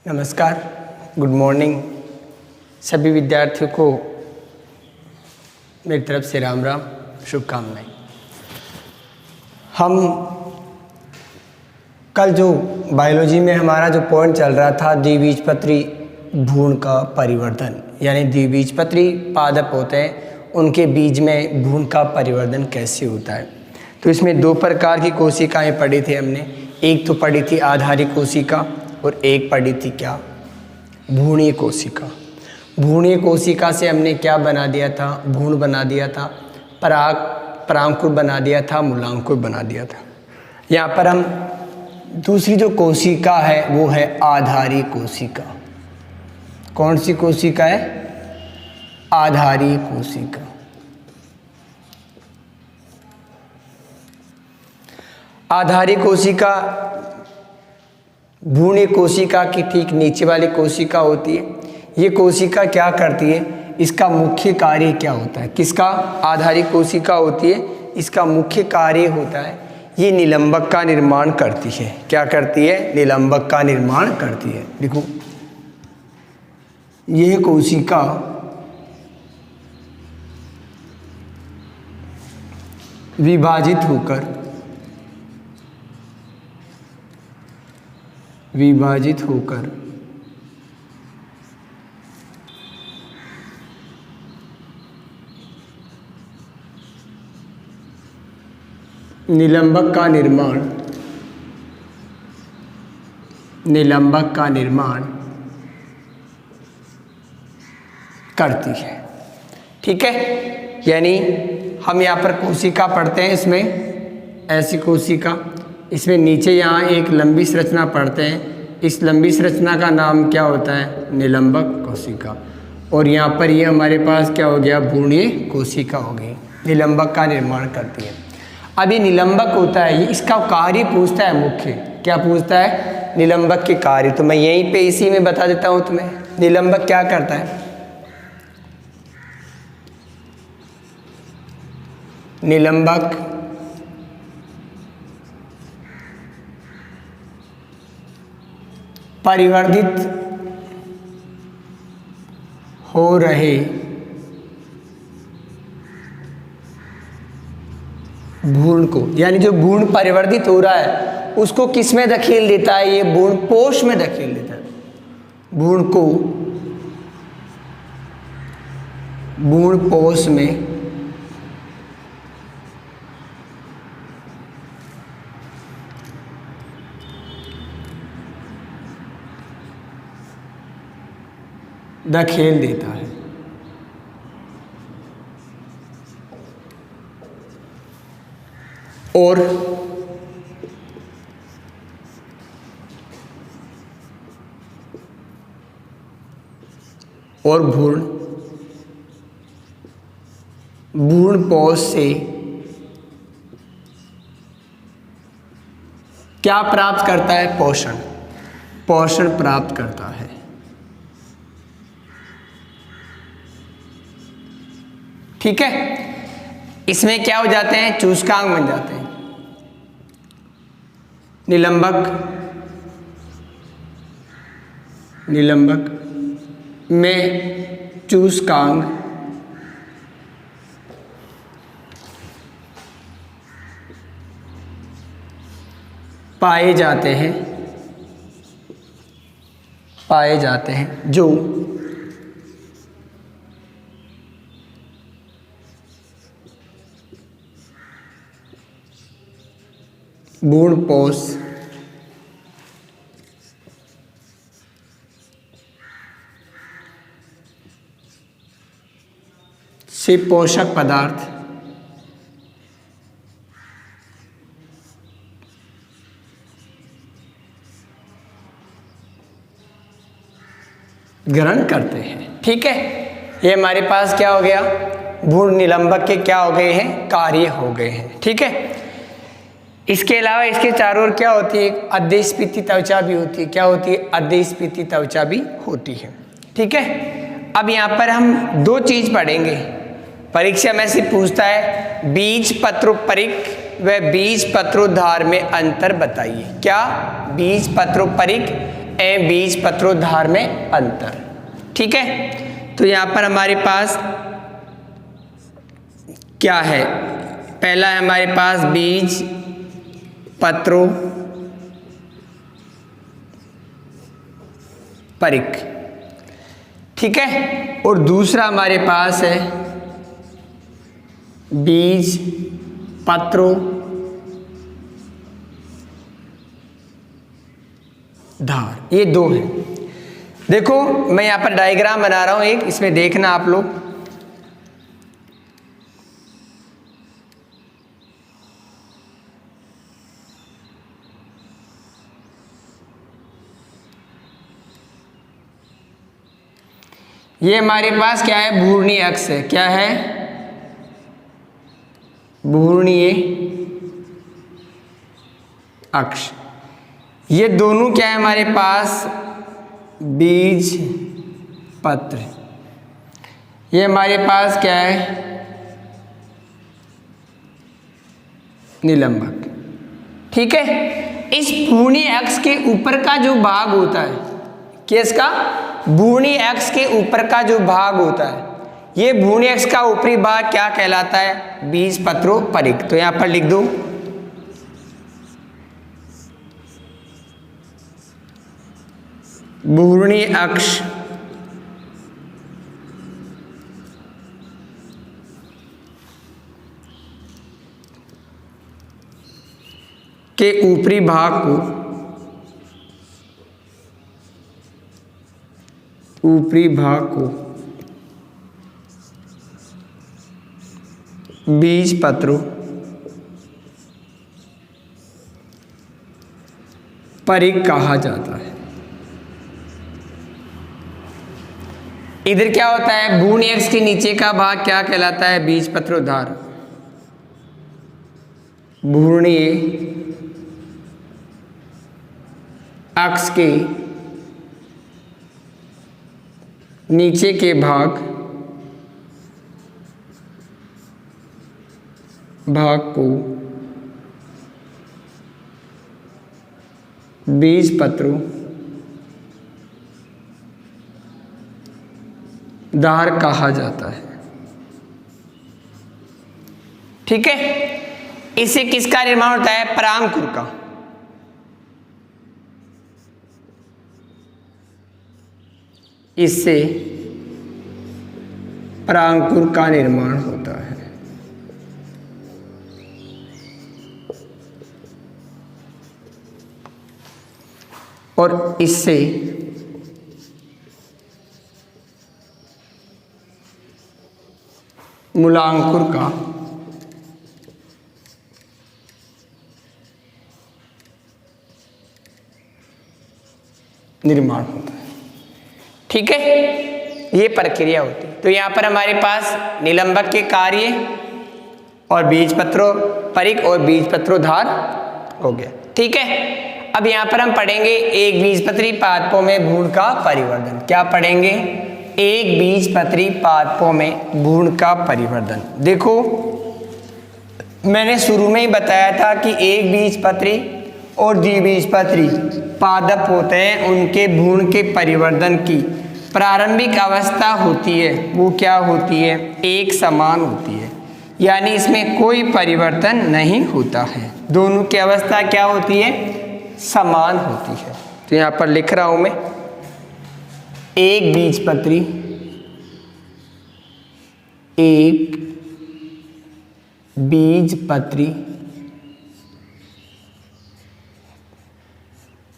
नमस्कार, good morning सभी विद्यार्थियों को मेरी तरफ से राम राम, शुभकामनाएं। हम कल जो बायोलॉजी में हमारा जो पॉइंट चल रहा था द्विबीजपत्री भ्रूण का परिवर्धन, यानी द्विबीजपत्री पादप होते हैं, उनके बीज में भ्रूण का परिवर्धन कैसे होता है। तो इसमें दो प्रकार की कोशिकाएं पढ़ी थी हमने। एक तो पढ़ी थी आधारी कोशिका और एक पढ़ी थी क्या, भ्रूणीय कोशिका। भ्रूणीय कोशिका से हमने क्या बना दिया था, भ्रूण बना दिया था, परांकुर बना दिया था, मूलांकुर बना दिया था। यहाँ पर हम दूसरी जो कोशिका है वो है आधारी कोशिका। कौन सी कोशिका है? आधारी कोशिका। आधारी कोशिका भ्रूणीय कोशिका की ठीक नीचे वाली कोशिका होती है। ये कोशिका क्या करती है, इसका मुख्य कार्य क्या होता है? किसका? आधारी कोशिका होती है, इसका मुख्य कार्य होता है ये निलंबक का निर्माण करती है। क्या करती है? निलंबक का निर्माण करती है। देखो, यह कोशिका विभाजित होकर निलंबक का निर्माण करती है। ठीक है, यानी हम यहाँ पर कोशिका पढ़ते हैं, इसमें ऐसी कोशिका, इसमें नीचे यहाँ एक लंबी संरचना पढ़ते हैं। इस लंबी संरचना का नाम क्या होता है? निलंबक कोशिका। और यहाँ पर ये हमारे पास क्या हो गया? भ्रूणीय कोशिका हो गई, निलंबक का निर्माण करती है। अब ये निलंबक होता है, ये इसका कार्य पूछता है मुख्य। क्या पूछता है? निलंबक के कार्य। तो मैं यहीं पे इसी में बता देता हूँ तुम्हें, निलंबक क्या करता है। निलंबक परिवर्धित हो रहे भ्रूण को, यानी जो भ्रूण परिवर्तित हो रहा है उसको किस में धकेल देता है? ये भ्रूण पोष में धकेल देता है। भ्रूण को भ्रूण पोष में धकेल देता है। और भ्रूण पोष से क्या प्राप्त करता है? पोषण प्राप्त करता है। ठीक है, इसमें क्या हो जाते हैं? चूसकांग बन जाते हैं। निलंबक में चूसकांग पाए जाते हैं जो भ्रूणपोष से पोषक पदार्थ ग्रहण करते हैं। ठीक है, ये हमारे पास क्या हो गया? भ्रूण निलंबक के क्या हो गए हैं? कार्य हो गए हैं। ठीक है, इसके अलावा इसके चारों ओर क्या होती है? अध्यस्फीति त्वचा भी होती है। क्या होती है? अध्यस्फीति त्वचा भी होती है। ठीक है, अब यहाँ पर हम दो चीज पढ़ेंगे। परीक्षा में से पूछता है बीज पत्रोपरिक व बीज पत्रोद्धार में अंतर बताइए। क्या? बीज पत्रोपरिक एवं बीज पत्रोद्धार में अंतर। ठीक है, तो यहाँ पर हमारे पास क्या है, पहला है हमारे पास बीज पत्रो परिक। ठीक है, और दूसरा हमारे पास है बीज पत्रो धार। ये दो है। देखो मैं यहाँ पर डायग्राम बना रहा हूँ एक, इसमें देखना आप लोग। ये हमारे पास क्या है, भूर्णीय अक्ष है। क्या है, भूर्णीय अक्ष। ये दोनों क्या है हमारे पास, बीज पत्र। ये हमारे पास क्या है, निलंबक। ठीक है, इस भूर्णीय अक्ष के ऊपर का जो भाग होता है, किसका, भूर्णीय अक्ष के ऊपर का जो भाग होता है, ये भूर्णीय अक्ष का ऊपरी भाग क्या कहलाता है, बीज पत्रो परिक। तो यहां पर लिख दो भूर्णीय अक्ष के ऊपरी भाग को, ऊपरी भाग को बीज पत्रों परिक कहा जाता है। इधर क्या होता है, भूर्णीय अक्ष के नीचे का भाग क्या कहलाता है, बीज पत्रोद्धार। भूर्णीय अक्ष के नीचे के भाग को बीज पत्रों धार कहा जाता है। ठीक है, इससे किसका निर्माण होता है, परांकुर का। इससे परांकुर का निर्माण होता है। और इससे मूलांकुर का निर्माण होता है। ठीक है, ये प्रक्रिया होती है। तो यहाँ पर हमारे पास निलंबक के कार्य और बीजपत्रों परिक और बीजपत्रोद्धार हो गया। ठीक है, अब यहाँ पर हम पढ़ेंगे एक बीजपत्री पादपों में भ्रूण का परिवर्धन। क्या पढ़ेंगे, एक बीजपत्री पादपों में भ्रूण का परिवर्धन। देखो मैंने शुरू में ही बताया था कि एक बीजपत्री और द्विबीजपत्री पादप होते हैं, उनके भ्रूण के परिवर्धन की प्रारंभिक अवस्था होती है वो क्या होती है, एक समान होती है, यानी इसमें कोई परिवर्तन नहीं होता है। दोनों की अवस्था क्या होती है, समान होती है। तो यहाँ पर लिख रहा हूं मैं, एक बीजपत्री, एक बीजपत्री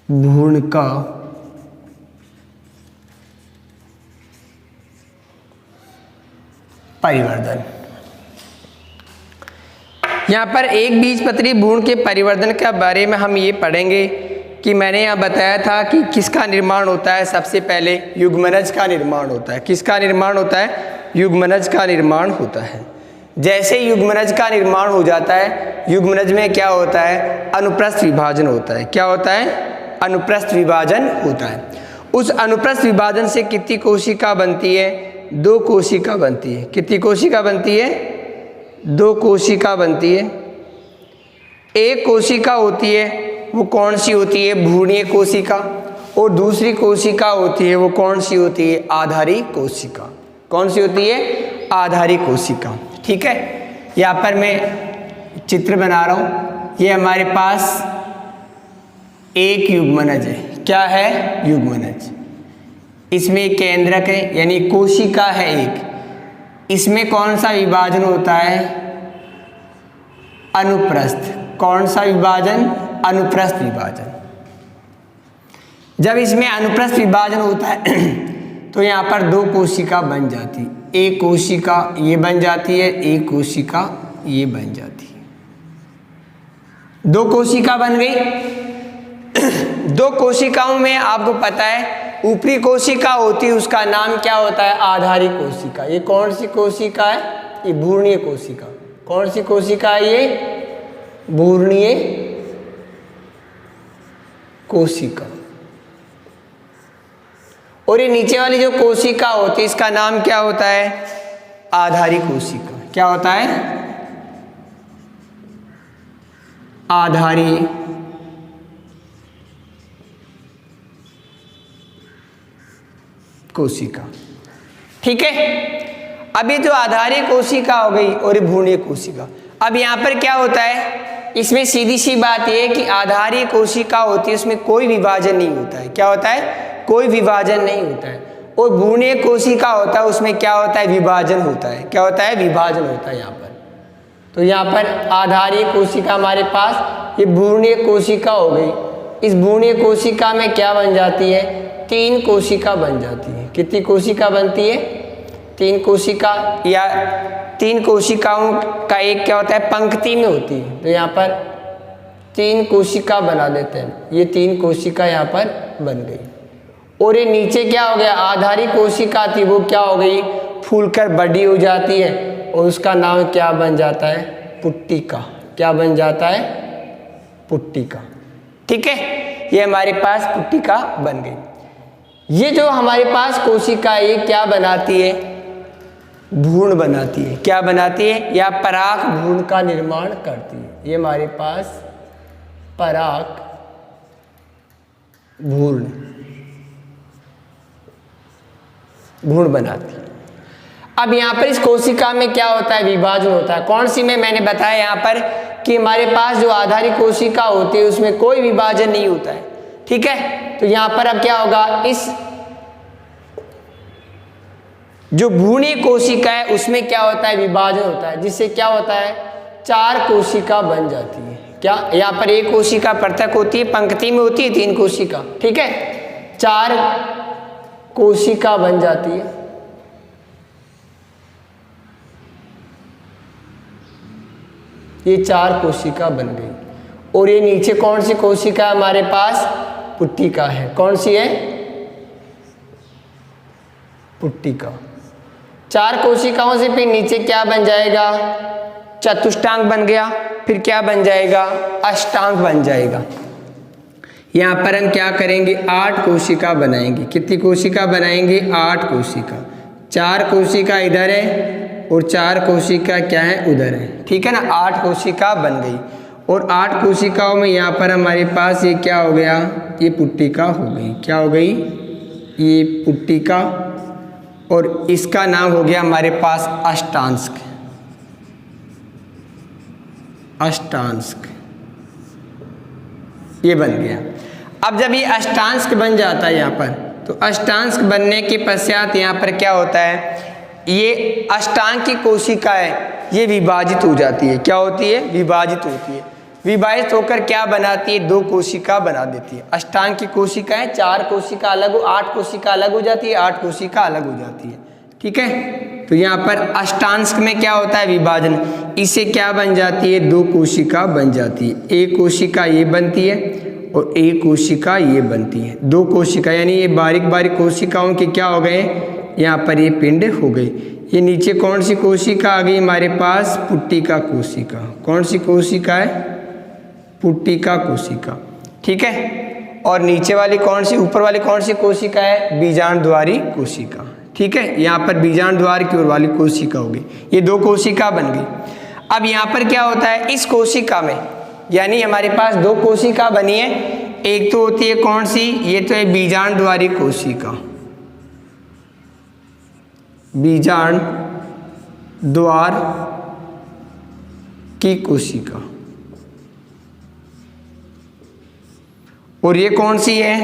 भ्रूण का परिवर्धन। यहाँ पर एक बीजपत्री भ्रूण के परिवर्धन के बारे में हम ये पढ़ेंगे कि मैंने यहाँ बताया था कि किसका निर्माण होता है, सबसे पहले युग्मनज का निर्माण होता है। किसका निर्माण होता है, युग्मनज का निर्माण होता है। जैसे युग्मनज का निर्माण हो जाता है, युग्मनज में क्या होता है, अनुप्रस्थ विभाजन होता है। क्या होता है, अनुप्रस्थ विभाजन होता है। उस अनुप्रस्थ विभाजन से कितनी कोशिका बनती है, दो कोशिका बनती है। कितनी कोशिका बनती है, दो कोशिका बनती है। एक कोशिका होती है वो कौन सी होती है, भ्रूणीय कोशिका, और दूसरी कोशिका होती है वो कौन सी होती है? आधारी कोशिका। कौन सी होती है? आधारी कोशिका। ठीक है, यहाँ पर मैं चित्र बना रहा हूँ। ये हमारे पास एक युग्मनज है। क्या है? युग्मनज। इसमें केंद्रक है यानी कोशिका है एक। इसमें कौन सा विभाजन होता है? अनुप्रस्थ। कौन सा विभाजन? अनुप्रस्थ विभाजन। जब इसमें अनुप्रस्थ विभाजन होता है तो यहाँ पर दो कोशिका बन जाती है। एक कोशिका ये बन जाती है, एक कोशिका ये बन जाती है। दो कोशिका बन गई। दो कोशिकाओं में आपको पता है ऊपरी कोशिका होती है, उसका नाम क्या होता है? आधारी कोशिका। ये कौन सी कोशिका है? ये भ्रूणीय कोशिका। कौन सी कोशिका है ये? भ्रूणीय कोशिका। और ये नीचे वाली जो कोशिका होती है इसका नाम क्या होता है? आधारी कोशिका। क्या होता है? आधारी कोशिका। ठीक है, अब ये जो आधारी कोशिका हो गई और ये भ्रूणीय कोशिका। अब यहाँ पर क्या होता है? इसमें सीधी सी बात ये है कि आधारी कोशिका होती है उसमें कोई विभाजन नहीं होता है। क्या होता है? कोई विभाजन नहीं होता है। और भ्रूणीय कोशिका होता है उसमें क्या होता है? विभाजन होता है। क्या होता है? विभाजन होता है यहाँ पर। तो यहाँ पर आधारी कोशिका हमारे पास ये भ्रूणीय कोशिका हो गई। इस भ्रूणीय कोशिका में क्या बन जाती है? तीन कोशिका बन जाती है। कितनी कोशिका बनती है? तीन कोशिका, या तीन कोशिकाओं का एक क्या होता है? पंक्ति में होती है। तो यहाँ पर तीन कोशिका बना देते हैं। ये तीन कोशिका यहाँ पर बन गई। और ये नीचे क्या हो गया? आधारी कोशिका थी वो क्या हो गई? फूलकर बड़ी हो जाती है और उसका नाम क्या बन जाता है? पुट्टिका। क्या बन जाता है? पुट्टिका। ठीक है, ये हमारे पास पुट्टिका बन गई। ये जो हमारे पास कोशिका है ये क्या बनाती है? भ्रूण बनाती है। क्या बनाती है? या पराग भ्रूण का निर्माण करती है। ये हमारे पास पराग भ्रूण बनाती है। अब यहाँ पर इस कोशिका में क्या होता है? विभाजन होता है। कौन सी में? मैंने बताया यहाँ पर कि हमारे पास जो आधारी कोशिका होती है उसमें कोई विभाजन नहीं होता है। ठीक है, तो यहाँ पर अब क्या होगा? इस जो भ्रूणीय कोशिका है उसमें क्या होता है? विभाजन होता है, जिससे क्या होता है? चार कोशिका बन जाती है। क्या? यहाँ पर एक कोशिका पृथक होती है, पंक्ति में होती है तीन कोशिका। ठीक है, चार कोशिका बन जाती है। ये चार कोशिका बन गई। और ये नीचे कौन सी कोशिका है हमारे पास? पुट्टिका है। कौन सी है? पुट्टिका। चार कोशिकाओं से फिर नीचे क्या बन जाएगा? चतुष्टांग बन गया। फिर क्या बन जाएगा? अष्टांग बन जाएगा। यहाँ पर हम क्या करेंगे? 8 कोशिका बनाएंगे। कितनी कोशिका बनाएंगे? 8 कोशिका। 4 कोशिका इधर है और 4 कोशिका क्या है? उधर है। ठीक है ना, 8 कोशिका बन गई। और 8 कोशिकाओं में यहाँ पर हमारे पास ये क्या हो गया? ये पुट्टिका हो गई। क्या हो गई? ये पुट्टिका। और इसका नाम हो गया हमारे पास अष्टांश। अष्टांश ये बन गया। अब जब ये अष्टांश बन जाता है यहाँ पर, तो अष्टांश बनने के पश्चात यहाँ पर क्या होता है? ये अष्टांग की कोशिका है ये विभाजित हो जाती है। क्या होती है? विभाजित होती है। विभाजित होकर क्या बनाती है? 2 कोशिका बना देती है। अष्टांग की कोशिका है, 4 कोशिका अलग हो, 8 कोशिका अलग हो जाती है, 8 कोशिका अलग हो जाती है। ठीक है, तो यहाँ पर अष्टांश में क्या होता है? विभाजन। इससे क्या बन जाती है? 2 कोशिका बन जाती है। एक कोशिका ये बनती है और एक कोशिका ये बनती है। 2 कोशिका यानी ये बारीक बारीक कोशिकाओं के क्या हो गए? यहाँ पर ये पिंड हो गई। ये नीचे कौन सी कोशिका आ गई हमारे पास? पुट्टिका कोशिका। कौन सी कोशिका है? पुट्टिका कोशिका। ठीक है, और नीचे वाली कौन सी, ऊपर वाली कौन सी कोशिका है? बीजांडद्वारी कोशिका। ठीक है, यहाँ पर बीजांडद्वार की ओर वाली कोशिका होगी। ये 2 कोशिका बन गई। अब यहाँ पर क्या होता है? इस कोशिका में, यानी हमारे पास 2 कोशिका बनी है, एक तो होती है कौन सी, ये तो है बीजांड द्वारी कोशिका, बीजांड द्वार की कोशिका, और ये कौन सी है,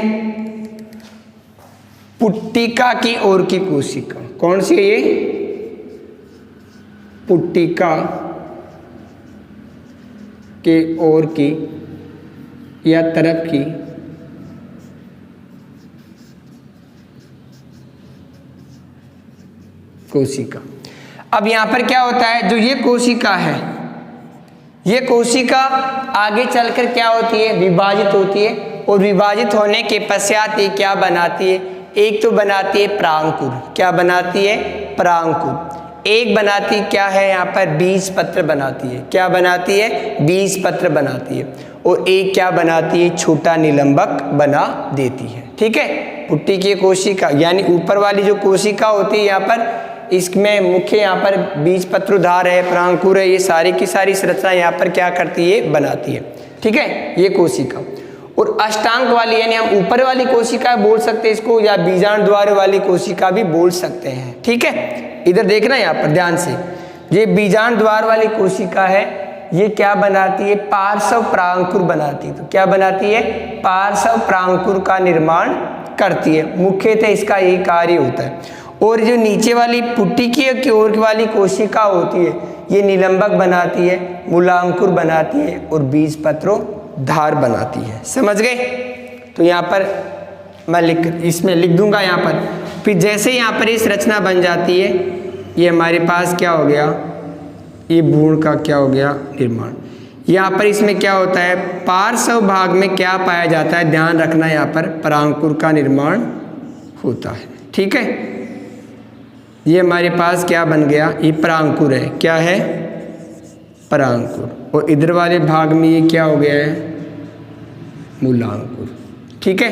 पुट्टिका की ओर की कोशिका। कौन सी है ये, पुट्टिका के ओर की या तरफ की कोशिका। अब यहां पर क्या होता है, जो ये कोशिका है, ये कोशिका आगे चलकर क्या होती है, विभाजित होती है, और विभाजित होने के पश्चात ये क्या बनाती है, एक तो बनाती है परांकुर। क्या बनाती है, परांकुर। एक बनाती क्या है यहाँ पर, बीज पत्र बनाती है। क्या बनाती है, बीज पत्र बनाती है। और एक क्या बनाती है, छोटा निलंबक बना देती है। ठीक है, पुट्टी की कोशिका यानी ऊपर वाली जो कोशिका होती है यहाँ पर, इसमें मुख्य यहाँ पर बीज पत्रोधार है, परांकुर है, ये सारी की सारी संरचना यहाँ पर क्या करती है, बनाती है। ठीक है, ये कोशिका। और अष्टांग वाली यानी हम ऊपर वाली कोशिका बोल सकते हैं इसको, या बीजांड द्वार वाली कोशिका भी बोल सकते हैं। ठीक है, इधर देखना यहाँ पर ध्यान से, ये बीजांड द्वार वाली कोशिका है, ये क्या बनाती है, पार्श्व परांकुर बनाती है। तो क्या बनाती है, पार्श्व परांकुर का निर्माण करती है। मुख्यतः इसका यही कार्य होता है। और जो नीचे वाली पुट्टी की ओर वाली कोशिका होती है, ये निलंबक बनाती है, मूलांकुर बनाती है और बीज पत्रों धार बनाती है। समझ गए। तो यहाँ पर मैं इसमें लिख दूंगा यहाँ पर। फिर जैसे यहाँ पर इस रचना बन जाती है, ये हमारे पास क्या हो गया, ये भ्रूण का क्या हो गया, निर्माण। यहाँ पर इसमें क्या होता है, पार्श्व भाग में क्या पाया जाता है, ध्यान रखना, यहाँ पर परांकुर का निर्माण होता है। ठीक है, ये हमारे पास क्या बन गया, ये परांकुर है। क्या है, परांकुर। और इधर वाले भाग में ये क्या हो गया है, मूलांकुर। ठीक है,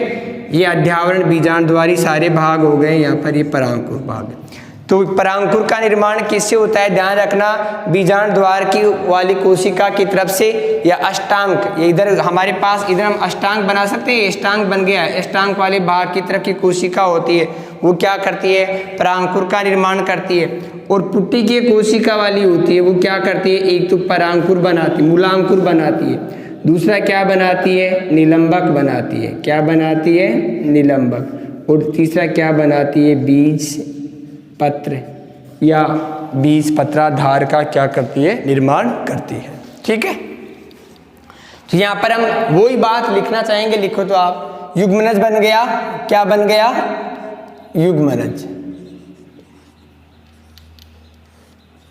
ये अध्यावरण बीजांड द्वारी सारे भाग हो गए, यहाँ पर ये परांकुर भाग है। तो परांकुर का निर्माण किससे होता है, ध्यान रखना, बीजांड द्वार की वाली कोशिका की तरफ से, या अष्टांग, ये इधर हमारे पास, इधर हम अष्टांग बना सकते हैं, अष्टांग बन गया है। अष्टांग वाले भाग की तरफ की कोशिका होती है, वो क्या करती है, परांकुर का निर्माण करती है। और पुट्टी की कोशिका वाली होती है, वो क्या करती है, एक तो परांकुर बनाती है, मूलांकुर बनाती है, दूसरा क्या बनाती है, निलंबक बनाती है। क्या बनाती है, निलंबक। और तीसरा क्या बनाती है, बीज पत्र या बीज पत्राधार का क्या करती है, निर्माण करती है। ठीक है, तो यहाँ पर हम वही बात लिखना चाहेंगे, लिखो तो आप, युग्मनज बन गया। क्या बन गया, युग्मनज।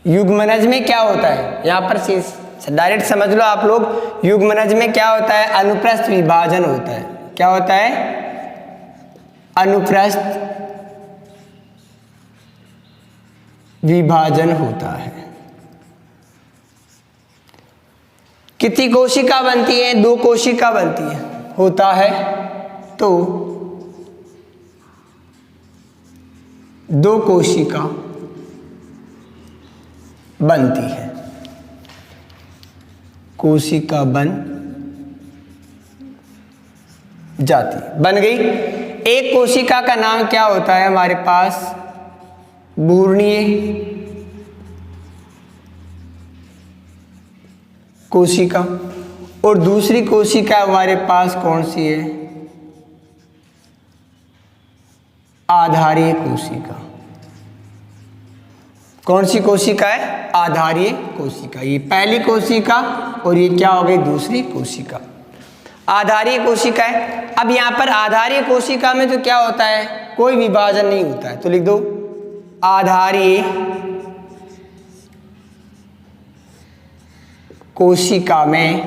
युग्मनज में क्या होता है, यहाँ पर डायरेक्ट समझ लो आप लोग, युग्मनज में क्या होता है, अनुप्रस्थ विभाजन होता है। क्या होता है, अनुप्रस्थ विभाजन होता है। कितनी कोशिका बनती है, दो कोशिका बनती है, होता है तो दो कोशिका बनती है, कोशिका बन जाती, बन गई। एक कोशिका का नाम क्या होता है हमारे पास, भ्रूणीय कोशिका। और दूसरी कोशिका हमारे पास कौन सी है, आधारीय कोशिका। कौन सी कोशिका है, आधारीय कोशिका। ये पहली कोशिका और ये क्या हो गई, दूसरी कोशिका, आधारीय कोशिका है। अब यहाँ पर आधारीय कोशिका में तो क्या होता है, कोई विभाजन नहीं होता है, तो लिख दो आधारीय कोशिका में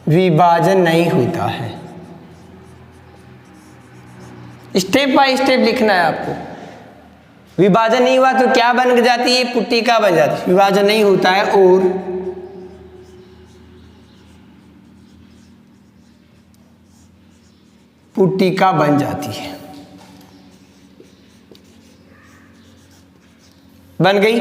विभाजन नहीं होता है। स्टेप बाय स्टेप लिखना है आपको। विभाजन नहीं हुआ तो क्या बन जाती है, पुट्टिका बन जाती है। विभाजन नहीं होता है और पुट्टिका बन जाती है, बन गई।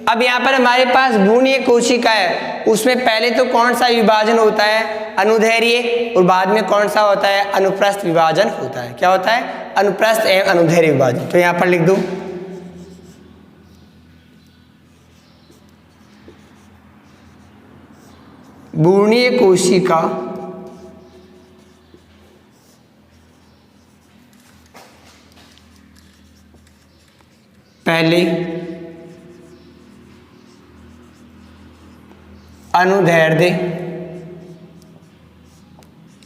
अब यहाँ पर हमारे पास भ्रूणीय कोशिका है, उसमें पहले तो कौन सा विभाजन होता है, अनुदैर्घ्य, और बाद में कौन सा होता है, अनुप्रस्थ विभाजन होता है। क्या होता है, अनुप्रस्थ एवं अनुदैर्घ्य विभाजन। तो यहाँ पर लिख दो भ्रूणीय कोशिका पहले अनुदैर्घ्य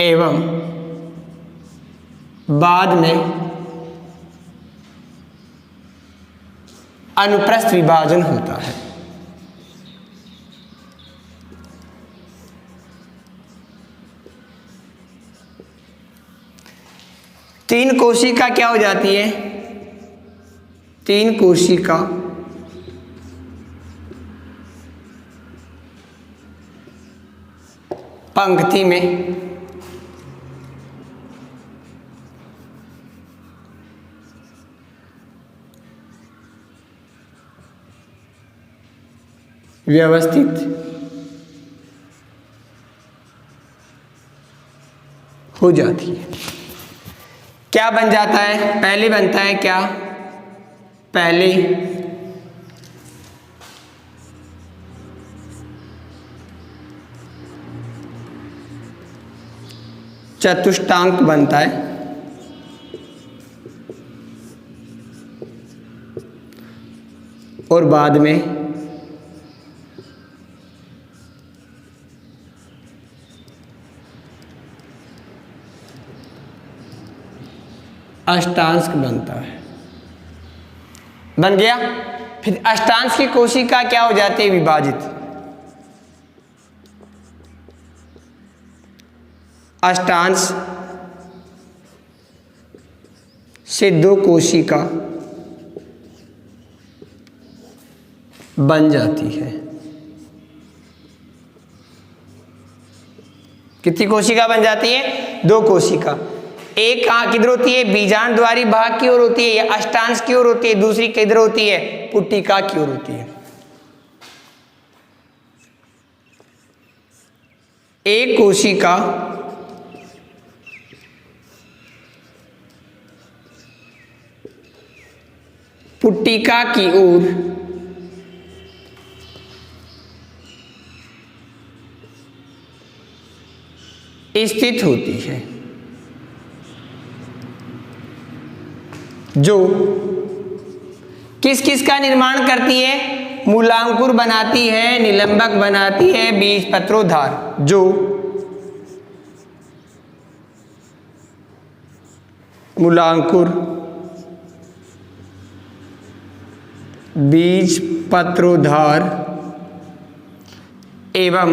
एवं बाद में अनुप्रस्थ विभाजन होता है। तीन कोशिका क्या हो जाती है, तीन कोशिका पंक्ति में व्यवस्थित हो जाती है। क्या बन जाता है, पहले बनता है क्या, पहले चतुष्टांक बनता है, और बाद में अष्टांश बनता है। बन गया। फिर अष्टांश की कोशिका क्या हो जाती है, विभाजित। अष्टांश से दो कोशिका बन जाती है। कितनी कोशिका बन जाती है, दो कोशिका। एक कहाँ किधर होती है, बीजांड द्वारी भाग की ओर होती है, या अष्टांश की ओर होती है। दूसरी किधर होती है, पुट्टिका की ओर होती है। एक कोशिका पुट्टिका की ओर स्थित होती है, जो किस किस का निर्माण करती है, मूलांकुर बनाती है, निलंबक बनाती है, बीजपत्रोधार। जो मूलांकुर, बीजपत्रोधार एवं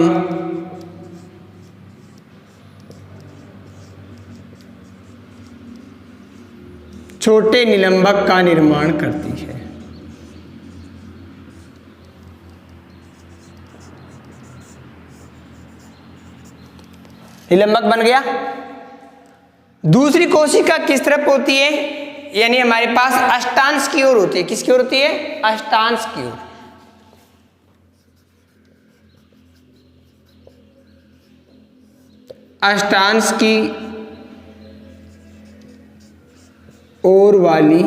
छोटे निलंबक का निर्माण करती है। निलंबक बन गया। दूसरी कोशिका किस तरफ होती है, यानी हमारे पास अष्टांश की ओर होती है। किसकी ओर होती है, अष्टांश की ओर। अष्टांश की ओर वाली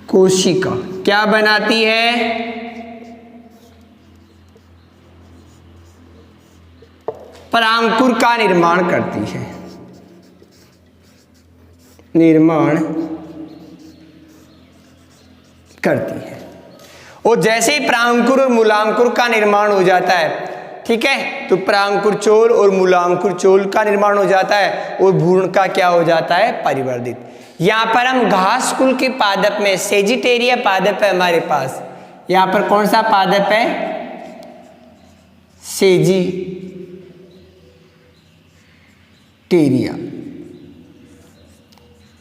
कोशिका क्या बनाती है, परांकुर का निर्माण करती है। निर्माण करती है। और जैसे ही प्रांकुर और मूलांकुर का निर्माण हो जाता है, ठीक है, तो प्रांकुर चोल और मूलांकुर चोल का निर्माण हो जाता है, और भ्रूण का क्या हो जाता है, परिवर्धित। यहां पर हम घास कुल के पादप में सेजिटेरिया पादप है हमारे पास। यहां पर कौन सा पादप है, सेजिटेरिया,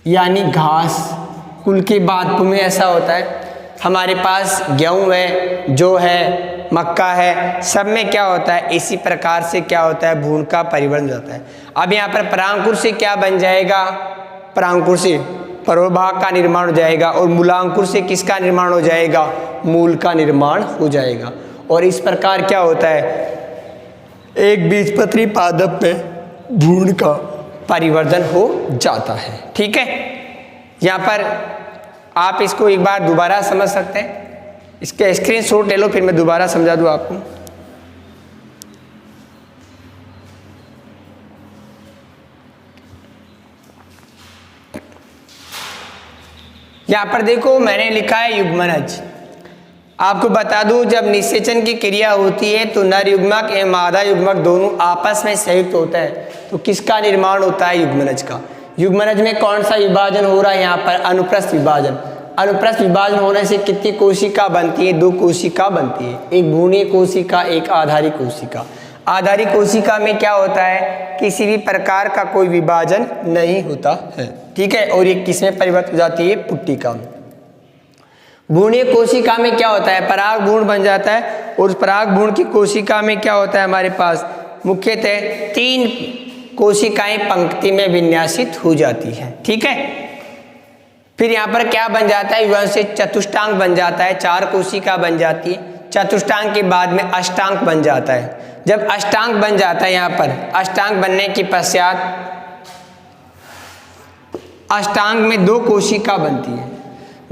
यानी घास कुल के पादपों में ऐसा होता है। हमारे पास गेहूं है, जौ है, मक्का है, सब में क्या होता है, इसी प्रकार से क्या होता है, भ्रूण का परिवर्धन होता है। अब यहाँ पर परांकुर से क्या बन जाएगा, परांकुर से प्रभाग का निर्माण हो जाएगा और मूलांकुर से किसका निर्माण हो जाएगा, मूल का निर्माण हो जाएगा। और इस प्रकार क्या होता है, एक बीजपत्री पादप में भ्रूण का परिवर्धन हो जाता है। ठीक है, यहाँ पर आप इसको एक बार दोबारा समझ सकते हैं, इसके स्क्रीनशॉट ले लो, फिर मैं दोबारा समझा दूँ आपको। यहाँ पर देखो मैंने लिखा है युग्मनज। आपको बता दूं, जब निषेचन की क्रिया होती है तो नर युग्मक एवं मादा युग्मक दोनों आपस में संयुक्त होता है, तो किसका निर्माण होता है, युग्मनज का। युग्मनज में कौन सा विभाजन हो रहा है, यहाँ पर अनुप्रस्थ विभाजन। अनुप्रस्थ विभाजन होने से कितनी कोशिका बनती है, 2 कोशिका बनती है, एक भ्रूणीय कोशिका, एक आधारी कोशिका। आधारी कोशिका में क्या होता है, किसी भी प्रकार का कोई विभाजन नहीं होता है। ठीक है, और ये किसमें परिवर्तित हो जाती है, पुट्टिका में। भ्रूणीय कोशिका में क्या होता है, पराग भ्रूण बन जाता है, और पराग भ्रूण की कोशिका में क्या होता है, हमारे पास मुख्यतः 3 कोशिकाएं पंक्ति में विन्यासित हो जाती है। ठीक है, फिर यहाँ पर क्या बन जाता है, विभाजन से चतुष्टांग बन जाता है, 4 कोशिका बन जाती है। चतुष्टांग के बाद में अष्टांग बन जाता है। जब अष्टांग बन जाता है, यहाँ पर अष्टांग बनने के पश्चात अष्टांग में 2 कोशिका बनती है।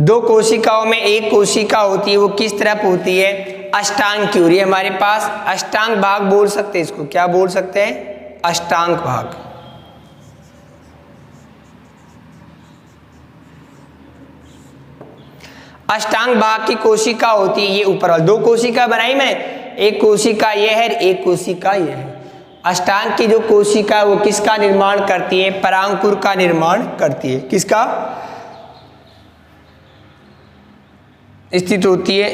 2 कोशिकाओं में एक कोशिका होती है, वो किस तरफ होती है, अष्टांग की ओर। ये हमारे पास अष्टांग भाग बोल सकते हैं, इसको क्या बोल सकते हैं, अष्टांग भाग। अष्टांग भाग की कोशिका होती है ये ऊपर वाली। 2 कोशिका बनाई मैंने, एक कोशिका ये है, एक कोशिका ये है। अष्टांग की जो कोशिका है वो किसका निर्माण करती है, परांकुर का निर्माण करती है। किसका स्थित होती है,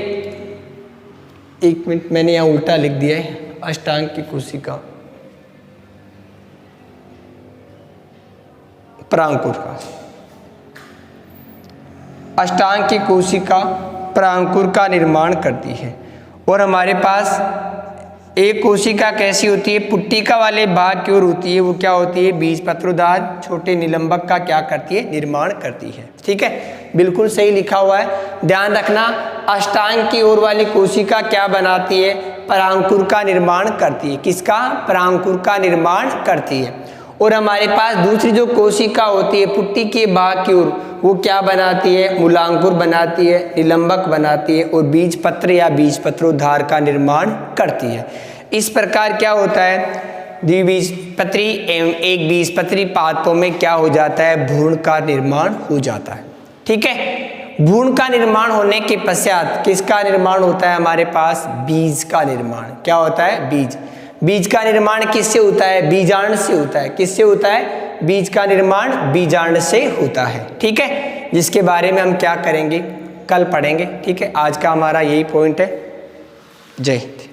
1 मिनट, मैंने यहाँ उल्टा लिख दिया है। अष्टांग की कोशिका परांकुर का, अष्टांग की कोशिका परांकुर का निर्माण करती है। और हमारे पास एक कोशिका कैसी होती है, पुट्टिका वाले भाग की ओर होती है, वो क्या होती है, बीजपत्रोद्धार छोटे निलंबक का क्या करती है, निर्माण करती है। ठीक है, बिल्कुल सही लिखा हुआ है। ध्यान रखना, अष्टांग की ओर वाली कोशिका क्या बनाती है, परांकुर का निर्माण करती है। किसका, परांकुर का निर्माण करती है। और हमारे पास दूसरी जो कोशिका होती है पुट्टी के भाग की ओर, वो क्या बनाती है, मूलांकुर बनाती है, निलंबक बनाती है और बीजपत्र या बीजपत्रोद्धार का निर्माण करती है। इस प्रकार क्या होता है, द्विबीजपत्री एवं एक बीजपत्री पादपों में क्या हो जाता है, भ्रूण का निर्माण हो जाता है। ठीक है, भ्रूण का निर्माण होने के पश्चात किसका निर्माण होता है, हमारे पास बीज का निर्माण। क्या होता है, बीज। बीज का निर्माण किससे होता है, बीजांड से होता है। किससे होता है, बीज का निर्माण बीजांड से होता है। ठीक है, जिसके बारे में हम क्या करेंगे, कल पढ़ेंगे। ठीक है, आज का हमारा यही पॉइंट है। जय हिंद।